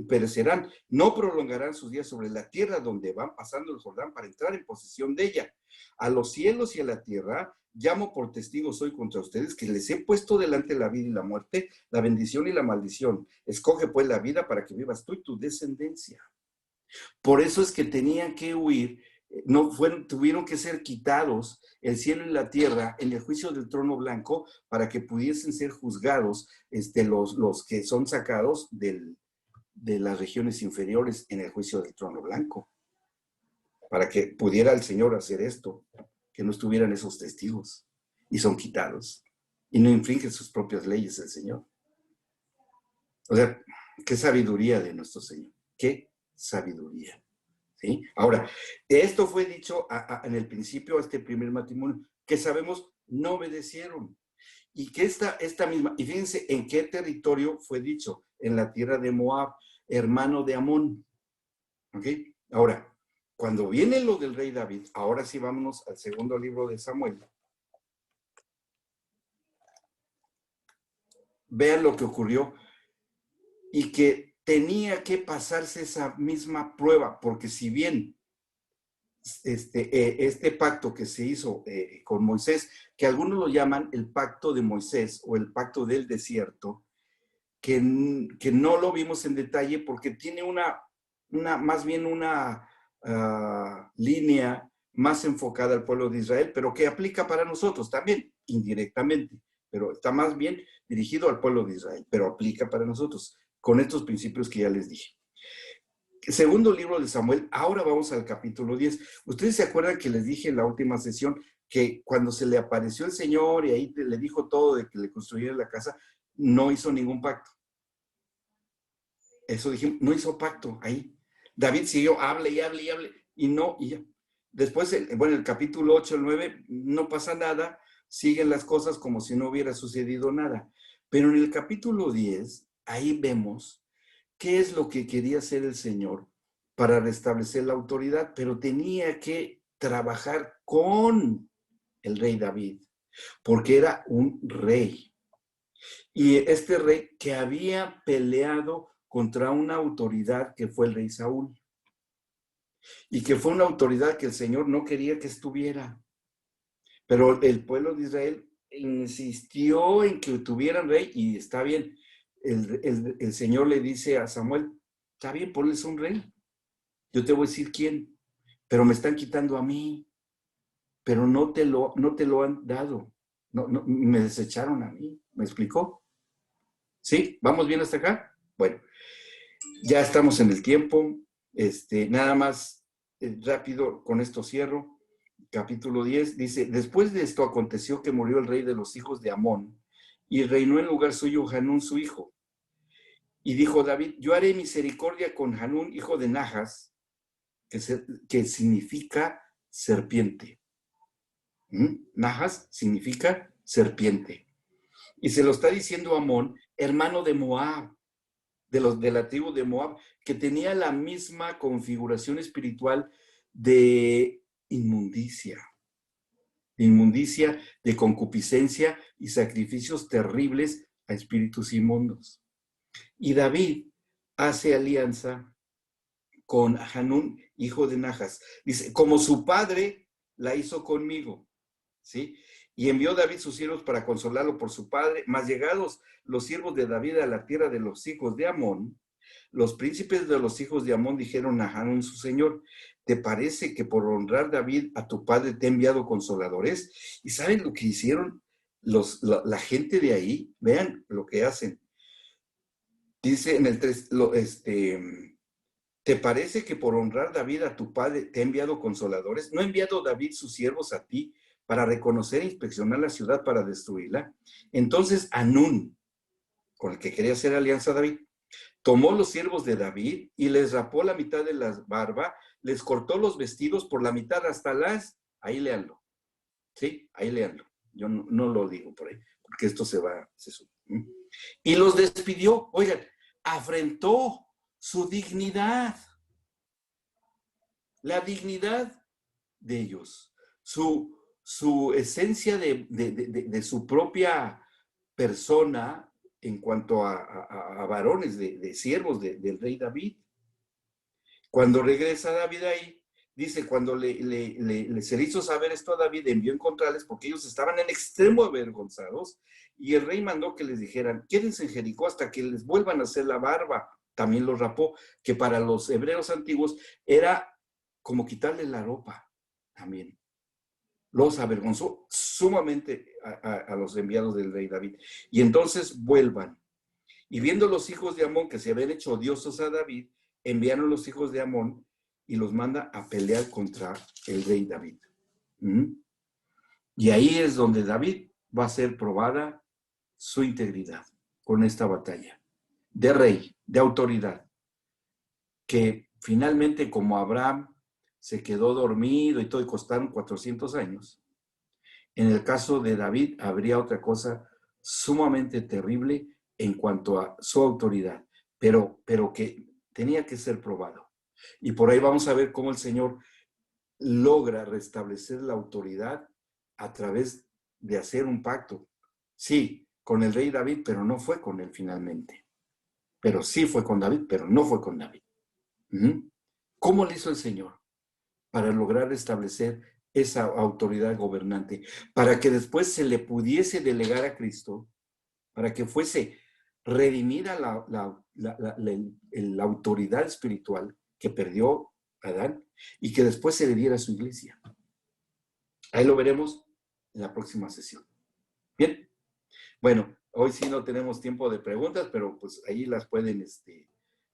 perecerán, no prolongarán sus días sobre la tierra donde van pasando el Jordán para entrar en posesión de ella. A los cielos y a la tierra llamo por testigos hoy contra ustedes que les he puesto delante la vida y la muerte, la bendición y la maldición. Escoge pues la vida para que vivas tú y tu descendencia. Por eso es que tenían que huir, tuvieron que ser quitados el cielo y la tierra en el juicio del trono blanco para que pudiesen ser juzgados los que son sacados de las regiones inferiores en el juicio del trono blanco. Para que pudiera el Señor hacer esto, que no estuvieran esos testigos y son quitados y no infringen sus propias leyes el Señor. O sea, qué sabiduría de nuestro Señor, qué sabiduría. ¿Sí? Ahora, esto fue dicho en el principio a este primer matrimonio, que sabemos no obedecieron. Y que esta misma, y fíjense en qué territorio fue dicho, en la tierra de Moab, hermano de Amón. ¿Ok? Ahora, cuando viene lo del rey David, ahora sí vámonos al segundo libro de Samuel. Vean lo que ocurrió y que tenía que pasarse esa misma prueba, porque si bien este pacto que se hizo con Moisés, que algunos lo llaman el pacto de Moisés o el pacto del desierto, que no lo vimos en detalle porque tiene más bien una línea más enfocada al pueblo de Israel, pero que aplica para nosotros también, indirectamente, pero está más bien dirigido al pueblo de Israel, pero aplica para nosotros, con estos principios que ya les dije. segundo libro de Samuel, ahora vamos al capítulo 10. Ustedes se acuerdan que les dije en la última sesión que cuando se le apareció el Señor y ahí le dijo todo de que le construyera la casa, no hizo ningún pacto. Eso dijimos, no hizo pacto ahí. David siguió, hable y hable y hable, y no, y ya. Después, bueno, el capítulo 8, el 9, no pasa nada, siguen las cosas como si no hubiera sucedido nada. Pero en el capítulo 10, ahí vemos qué es lo que quería hacer el Señor para restablecer la autoridad, pero tenía que trabajar con el rey David, porque era un rey. Y este rey que había peleado contra una autoridad que fue el rey Saúl, y que fue una autoridad que el Señor no quería que estuviera. Pero el pueblo de Israel insistió en que tuvieran rey, y está bien. El Señor le dice a Samuel, está bien, ponles un rey. Yo te voy a decir quién, pero me están quitando a mí, pero no te lo han dado. No, me desecharon a mí. ¿Me explicó? ¿Sí? ¿Vamos bien hasta acá? Bueno, ya estamos en el tiempo. Nada más rápido, con esto cierro. Capítulo 10 dice, después de esto aconteció que murió el rey de los hijos de Amón y reinó en lugar suyo Hanún su hijo. Y dijo David, yo haré misericordia con Hanún, hijo de Najas, que significa serpiente. Najas significa serpiente. Y se lo está diciendo Amón, hermano de Moab, de la tribu de Moab, que tenía la misma configuración espiritual de inmundicia, de concupiscencia y sacrificios terribles a espíritus inmundos. Y David hace alianza con Hanún, hijo de Najas. Dice, como su padre la hizo conmigo, ¿sí? Y envió David sus siervos para consolarlo por su padre, mas llegados los siervos de David a la tierra de los hijos de Amón, los príncipes de los hijos de Amón dijeron a Hanún su señor, ¿te parece que por honrar David a tu padre te ha enviado consoladores? ¿Y saben lo que hicieron la gente de ahí? Vean lo que hacen. Dice en el 3, ¿te parece que por honrar David a tu padre te ha enviado consoladores? ¿No ha enviado David sus siervos a ti para reconocer e inspeccionar la ciudad para destruirla? Entonces Hanún, con el que quería hacer alianza David, tomó los siervos de David y les rapó la mitad de la barba, les cortó los vestidos por la mitad hasta las... Ahí léanlo. ¿Sí? Ahí léanlo. Yo no lo digo por ahí, porque esto se sube. Y los despidió. Oigan, afrentó su dignidad. La dignidad de ellos. Su esencia de su propia persona en cuanto a varones, de siervos del rey David. Cuando regresa David ahí, dice, cuando se le hizo saber esto a David, envió a encontrarles porque ellos estaban en extremo avergonzados, y el rey mandó que les dijeran, quédense en Jericó hasta que les vuelvan a hacer la barba. También los rapó, que para los hebreos antiguos era como quitarle la ropa también. Los avergonzó sumamente a los enviados del rey David. Y entonces vuelvan. Y viendo los hijos de Amón que se habían hecho odiosos a David, enviaron los hijos de Amón y los manda a pelear contra el rey David. Y ahí es donde David va a ser probada su integridad con esta batalla de rey, de autoridad, que finalmente, como Abraham se quedó dormido y todo, y costaron 400 años. En el caso de David habría otra cosa sumamente terrible en cuanto a su autoridad, pero que tenía que ser probado. Y por ahí vamos a ver cómo el Señor logra restablecer la autoridad a través de hacer un pacto. Sí, con el rey David, pero no fue con él finalmente. Pero sí fue con David, pero no fue con David. ¿Cómo lo hizo el Señor? Para lograr establecer esa autoridad gobernante, para que después se le pudiese delegar a Cristo, para que fuese redimida la autoridad espiritual que perdió Adán, y que después se le diera a su iglesia. Ahí lo veremos en la próxima sesión. Bien, bueno, hoy sí no tenemos tiempo de preguntas, pero pues ahí las pueden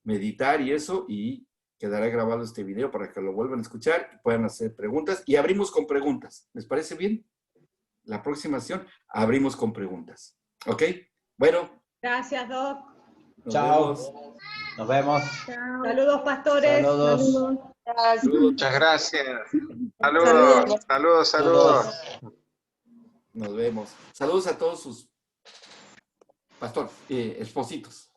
meditar y eso, y quedará grabado este video para que lo vuelvan a escuchar y puedan hacer preguntas. Y abrimos con preguntas. ¿Les parece bien? La próxima sesión abrimos con preguntas. ¿Ok? Bueno, Gracias, Doc. nos Chao. vemos. Nos vemos. Saludos, pastores. Saludos. Saludos. Muchas gracias. Saludos, saludos, saludos. Nos vemos. Saludos a todos sus espositos.